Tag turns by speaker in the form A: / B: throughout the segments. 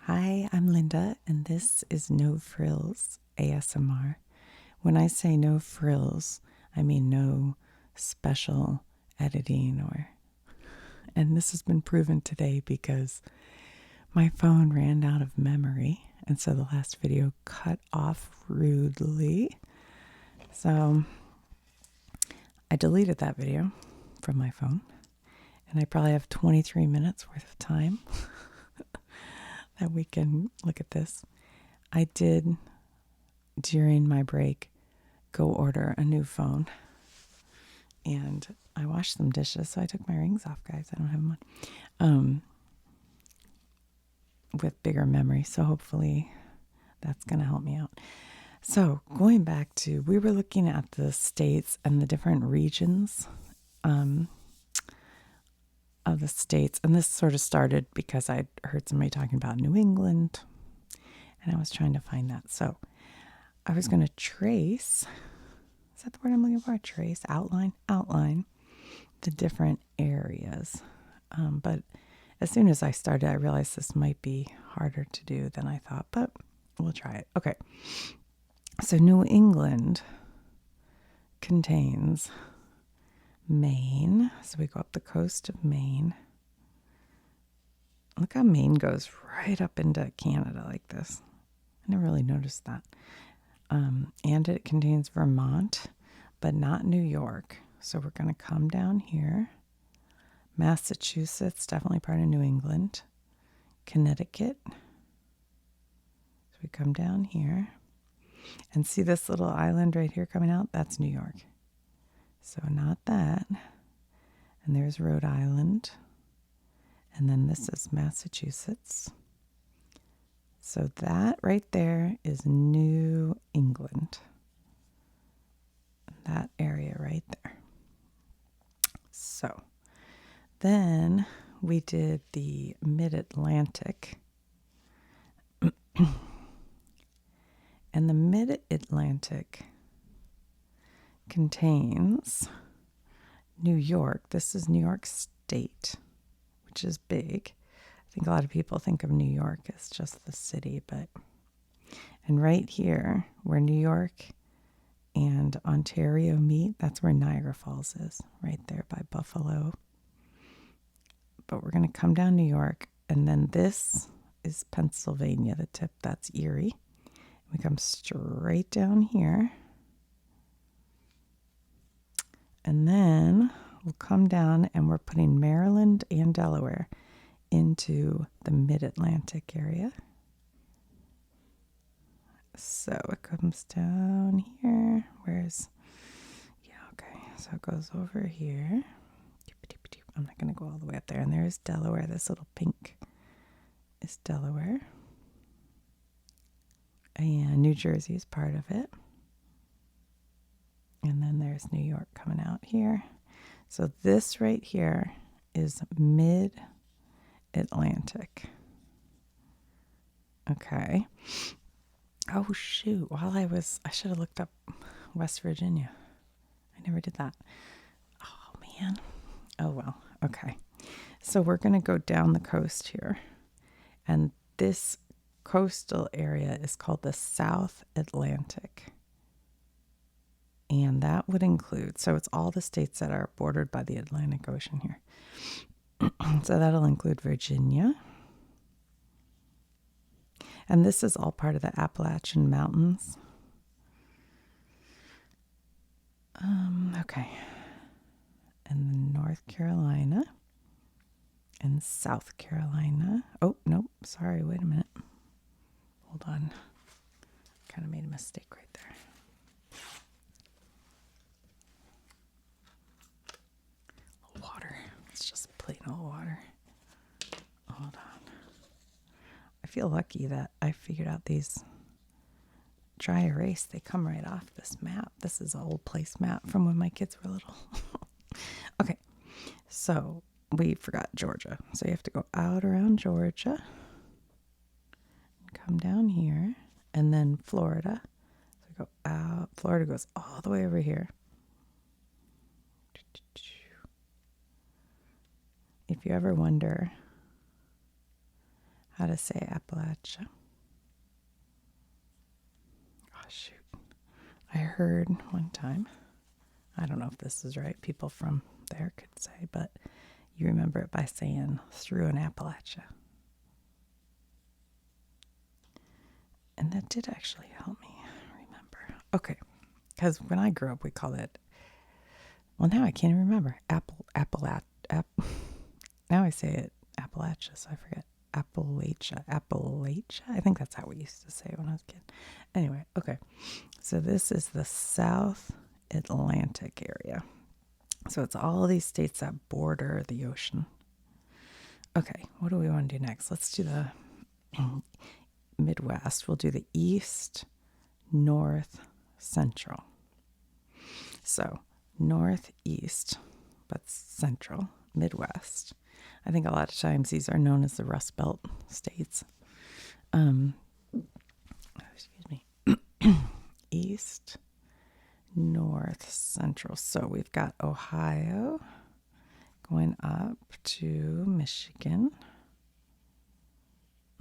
A: Hi, I'm Linda, and this is No Frills ASMR. When I say no frills, I mean no special editing and this has been proven today because my phone ran out of memory, and so the last video cut off rudely. So I deleted that video from my phone, and I probably have 23 minutes worth of time that we can look at this. I did, during my break, go order a new phone. And I washed some dishes, so I took my rings off, guys. I don't have them on. With bigger memory, so hopefully that's going to help me out. So going back to, we were looking at the states and the different regions of the states. And this sort of started because I heard somebody talking about New England, and I was trying to find that. So I was going to trace, is that the word I'm looking for? Trace, outline the different areas. But as soon as I started, I realized this might be harder to do than I thought, but we'll try it. Okay. So New England contains Maine. So we go up the coast of Maine. Look how Maine goes right up into Canada like this. I never really noticed that. And it contains Vermont, but not New York. So we're going to come down here. Massachusetts, definitely part of New England. Connecticut. So we come down here. And see this little island right here coming out? That's New York. So not that. And there's Rhode Island. And then this is Massachusetts. So that right there is New England. That area right there. So then we did the Mid-Atlantic. And the Mid-Atlantic contains New York. This is New York State, which is big. I think a lot of people think of New York as just the city, and right here, where New York and Ontario meet, that's where Niagara Falls is, right there by Buffalo. But we're going to come down New York, and then this is Pennsylvania, the tip, that's Erie. We come straight down here. And then we'll come down, and we're putting Maryland and Delaware into the Mid-Atlantic area. So it comes down here. Okay. So it goes over here. I'm not going to go all the way up there. And there's Delaware. This little pink is Delaware. And New Jersey is part of it. And then there's New York coming out here. So this right here is Mid-Atlantic. Okay. Oh, shoot. I should have looked up West Virginia. I never did that. Oh, man. Oh, well. Okay. So we're going to go down the coast here. And this coastal area is called the South Atlantic. And that would include, so it's all the states that are bordered by the Atlantic Ocean here. So that'll include Virginia. And this is all part of the Appalachian Mountains. Okay. And then North Carolina and South Carolina. Oh, nope. Sorry. Wait a minute. Hold on. Kind of made a mistake right there. Water. It's just plain old water. Hold on. I feel lucky that I figured out these dry erase. They come right off this map. This is an old place map from when my kids were little. Okay. So we forgot Georgia. So you have to go out around Georgia. Come down here. And then Florida. So go out. Florida goes all the way over here. If you ever wonder how to say Appalachia. Oh, shoot. I heard one time, I don't know if this is right, people from there could say, but you remember it by saying through an Appalachia. And that did actually help me remember. Okay, because when I grew up, we called it, well, now I can't even remember. Now I say it Appalachia, so I forget. Appalachia. I think that's how we used to say it when I was a kid. Anyway, okay. So this is the South Atlantic area. So it's all these states that border the ocean. Okay, what do we want to do next? Let's do the Midwest. We'll do the East, North, Central. So Northeast, but Central, Midwest. I think a lot of times these are known as the Rust Belt states. Excuse me. East, North, Central. So we've got Ohio going up to Michigan.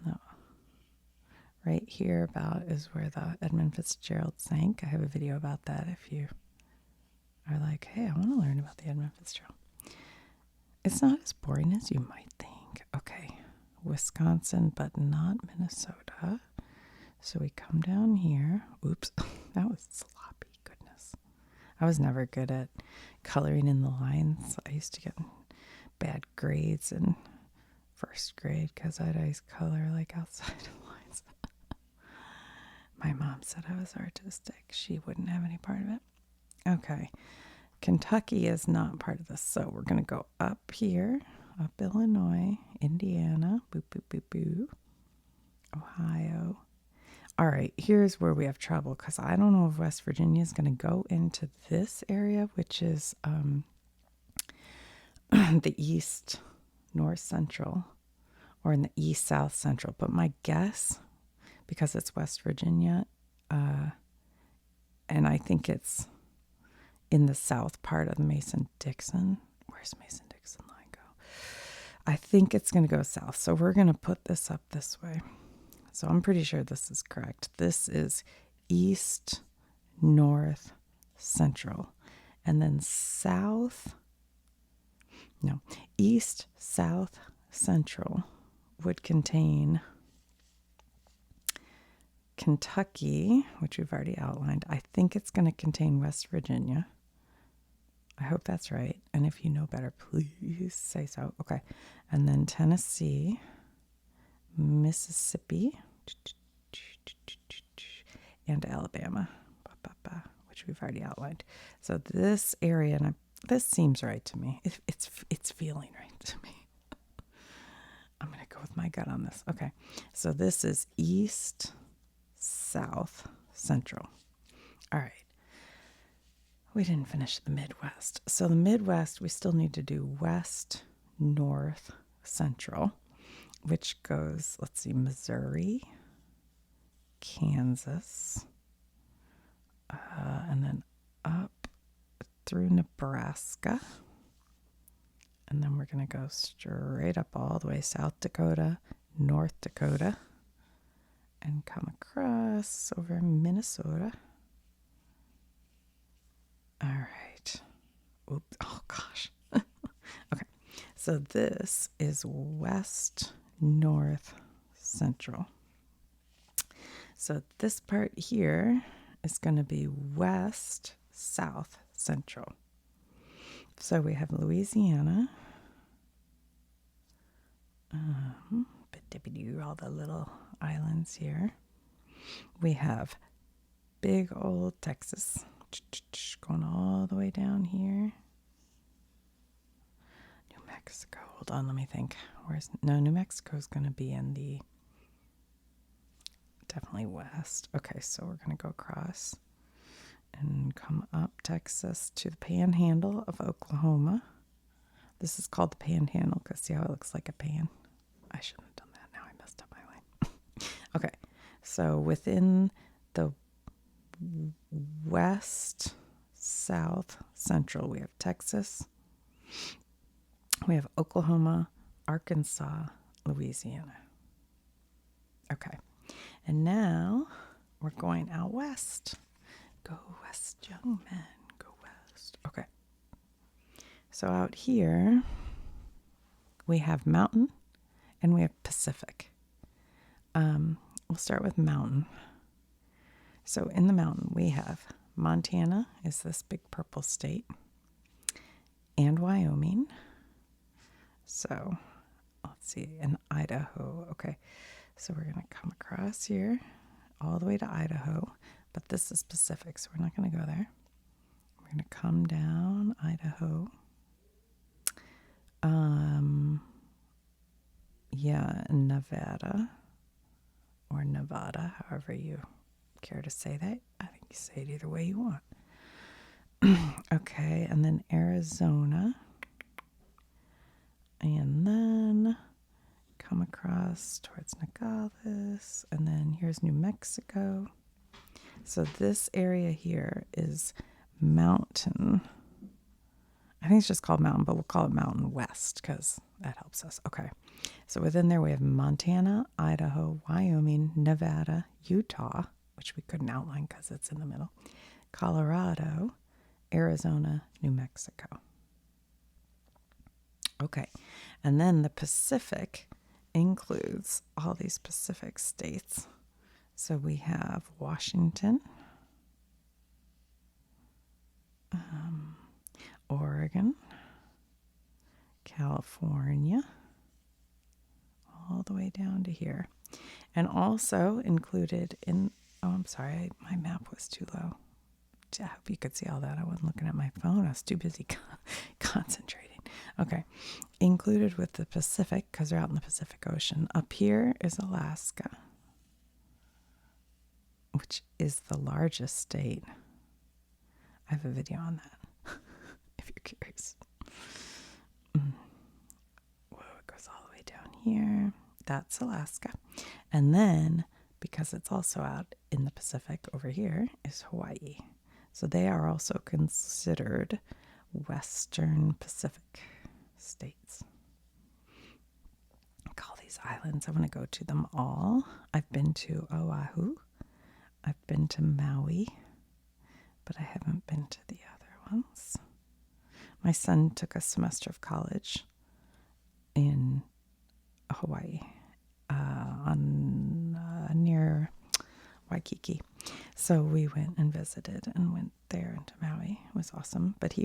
A: No. Right here about is where the Edmund Fitzgerald sank. I have a video about that if you are like, hey, I want to learn about the Edmund Fitzgerald. It's not as boring as you might think. Okay, Wisconsin, but not Minnesota. So we come down here. Oops, that was sloppy. Goodness. I was never good at coloring in the lines. I used to get bad grades in first grade because I'd always color like outside of lines. My mom said I was artistic. She wouldn't have any part of it. Okay. Kentucky is not part of this, so we're going to go up here, up Illinois, Indiana, boop, boop, boop, boop, Ohio. All right, here's where we have trouble because I don't know if West Virginia is going to go into this area, which is the East, North Central, or in the East, South Central. But my guess, because it's West Virginia, and I think it's in the south part of the Mason-Dixon. Where's Mason-Dixon line go? I think it's going to go south. So we're going to put this up this way. So I'm pretty sure this is correct. This is East, North, Central. And then East, South, Central would contain Kentucky, which we've already outlined. I think it's going to contain West Virginia. I hope that's right. And if you know better, please say so. Okay. And then Tennessee, Mississippi, and Alabama, which we've already outlined. So this area, and this seems right to me. It's feeling right to me. I'm going to go with my gut on this. Okay. So this is East, South, Central. All right. We didn't finish the Midwest. So the Midwest, we still need to do West, North, Central, which goes, let's see, Missouri, Kansas, and then up through Nebraska. And then we're going to go straight up all the way South Dakota, North Dakota, and come across over Minnesota. All right. Oops. Oh, gosh. Okay. So this is West, North, Central. So this part here is going to be West, South, Central. So we have Louisiana. All the little islands here. We have big old Texas. Going all the way down here. New Mexico. Hold on, let me think. New Mexico's going to be in the definitely west. Okay, so we're going to go across and come up Texas to the panhandle of Oklahoma. This is called the panhandle because see how it looks like a pan? I shouldn't have done that. Now I messed up my line. Okay, so within the West, South, Central, we have Texas, we have Oklahoma, Arkansas, Louisiana. Okay. And now we're going out west. Go west, young man. Go west. Okay. So out here, we have mountain and we have Pacific. We'll start with mountain. So in the mountain, we have Montana is this big purple state, and Wyoming. So let's see, and Idaho. Okay, so we're going to come across here all the way to Idaho, but this is Pacific, so we're not going to go there. We're going to come down Idaho. Yeah, Nevada or Nevada, however you care to say that. I think you say it either way you want. Okay, and then Arizona. And then come across towards Nogales, and then here's New Mexico. So this area here is mountain. I think it's just called mountain, but we'll call it Mountain West because that helps us. Okay. So within there we have Montana, Idaho, Wyoming, Nevada, Utah, which we couldn't outline because it's in the middle, Colorado, Arizona, New Mexico. Okay. And then the Pacific includes all these Pacific states. So we have Washington, Oregon, California, all the way down to here. And also included in, oh, I'm sorry, my map was too low. I hope you could see all that. I wasn't looking at my phone. I was too busy concentrating. Okay. Included with the Pacific, because they're out in the Pacific Ocean. Up here is Alaska, which is the largest state. I have a video on that, if you're curious. Whoa, it goes all the way down here. That's Alaska. And then, because it's also out in the Pacific over here, is Hawaii. So they are also considered Western Pacific states. All these islands, I want to go to them all. I've been to Oahu. I've been to Maui, but I haven't been to the other ones. My son took a semester of college in Hawaii, near Waikiki. So we went and visited and went there into Maui. It was awesome. But I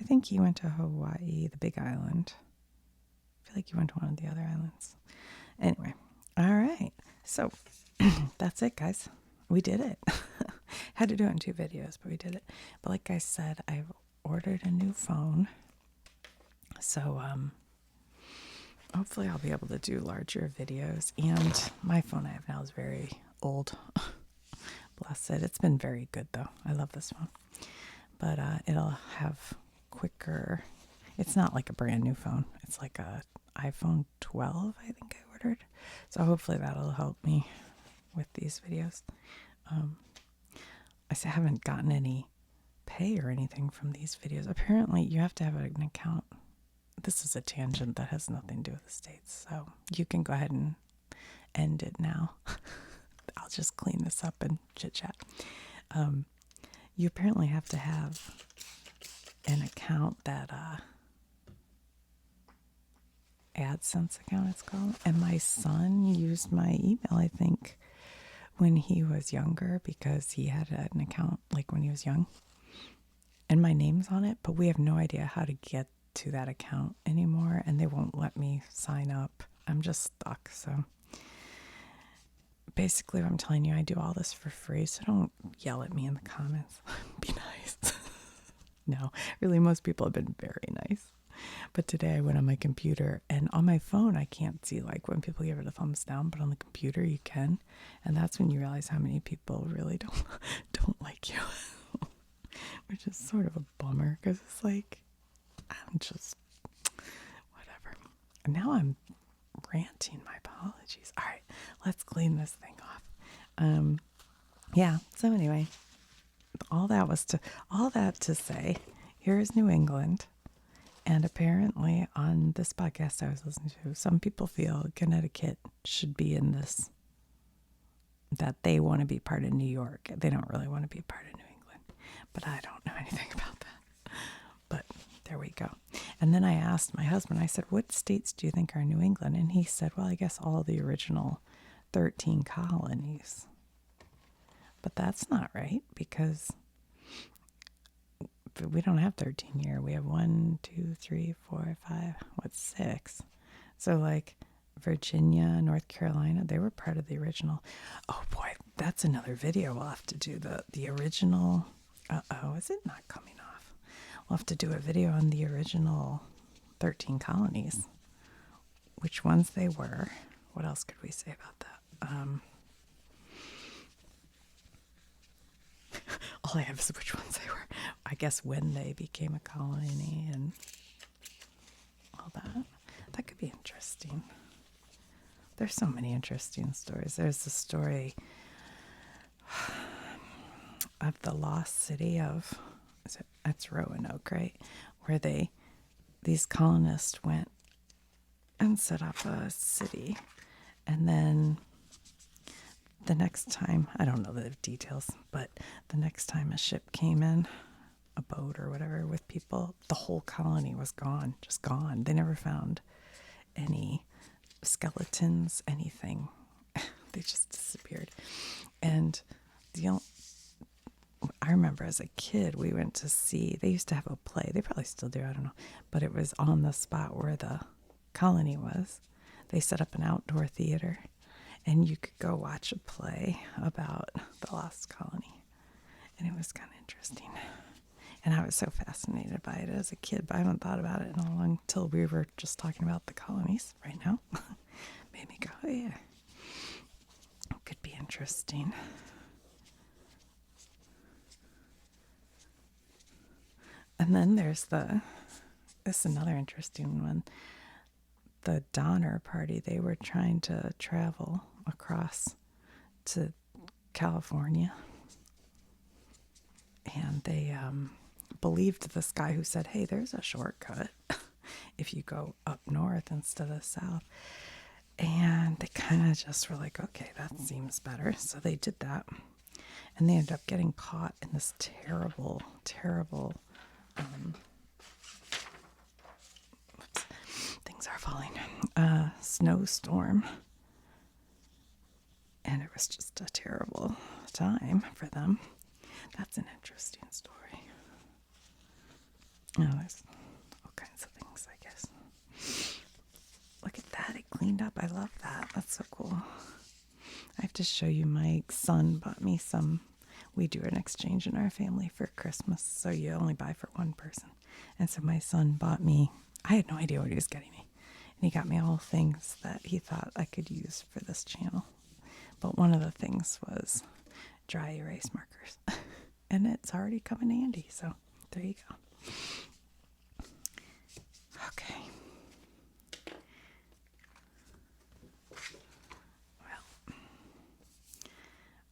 A: think he went to Hawaii, the Big Island. I feel like he went to one of the other islands. Anyway, all right. So that's it, guys. We did it. Had to do it in 2 videos, but we did it. But like I said, I've ordered a new phone. So hopefully I'll be able to do larger videos. And my phone I have now is very old. Bless it. It's been very good, though. I love this phone. But it'll have quicker. It's not like a brand new phone. It's like a iPhone 12, I think I ordered. So hopefully that'll help me with these videos. I haven't gotten any pay or anything from these videos. Apparently, you have to have an account. This is a tangent that has nothing to do with the States. So you can go ahead and end it now. I'll just clean this up and chit chat. You apparently have to have an account that AdSense account it's called. And my son used my email, I think, when he was younger because he had an account like when he was young. And my name's on it, but we have no idea how to get to that account anymore, and they won't let me sign up. I'm just stuck. So basically what I'm telling you, I do all this for free, so don't yell at me in the comments. Be nice. No, really, most people have been very nice. But today I went on my computer, and on my phone I can't see like when people give it a thumbs down, but on the computer you can, and that's when you realize how many people really don't like you. Which is sort of a bummer because it's like, I'm just whatever. And now I'm ranting. My apologies. All right, let's clean this thing off. Yeah. So anyway, all that to say, here is New England, And apparently, on this podcast I was listening to, some people feel Connecticut should be in this, that they want to be part of New York. They don't really want to be part of New England. But I don't know anything about that. But there we go. And then I asked my husband, I said, what states do you think are New England? And he said, well, I guess all the original 13 colonies. But that's not right, because we don't have 13 here. We have 1, 2, 3, 4, 5, 6. So like Virginia, North Carolina, they were part of the original. Oh boy, that's another video we'll have to do. The original, is it not coming off? We'll have to do a video on the original 13 colonies. Which ones they were. What else could we say about that? All I have is which ones they were. I guess when they became a colony and all that. That could be interesting. There's so many interesting stories. There's the story of the lost city of, that's Roanoke, right? Where these colonists went and set up a city. And then the next time, I don't know the details, but the next time a ship came in, a boat or whatever with people, the whole colony was gone, just gone. They never found any skeletons, anything. They just disappeared. And I remember as a kid, we went to see, they used to have a play. They probably still do, I don't know. But it was on the spot where the colony was. They set up an outdoor theater, and you could go watch a play about the lost colony. And it was kind of interesting. And I was so fascinated by it as a kid, but I haven't thought about it in a long till we were just talking about the colonies right now. Made me go, oh yeah. It could be interesting. And then there's this is another interesting one. The Donner Party, they were trying to travel across to California. And they believed this guy who said, hey, there's a shortcut if you go up north instead of south. And they kind of just were like, okay, that seems better. So they did that. And they ended up getting caught in this terrible, terrible things are falling. Snowstorm. And it was just a terrible time for them. That's an interesting story. Oh, there's all kinds of things, I guess. Look at that. It cleaned up. I love that. That's so cool. I have to show you, my son bought me some. We do an exchange in our family for Christmas, so you only buy for one person. And so my son bought me, I had no idea what he was getting me. And he got me all things that he thought I could use for this channel. But one of the things was dry erase markers. And it's already come in handy, so there you go. Okay. Well,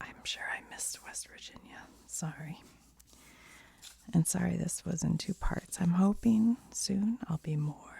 A: I'm sure I missed West Virginia. Sorry. And sorry this was in 2 parts. I'm hoping soon I'll be more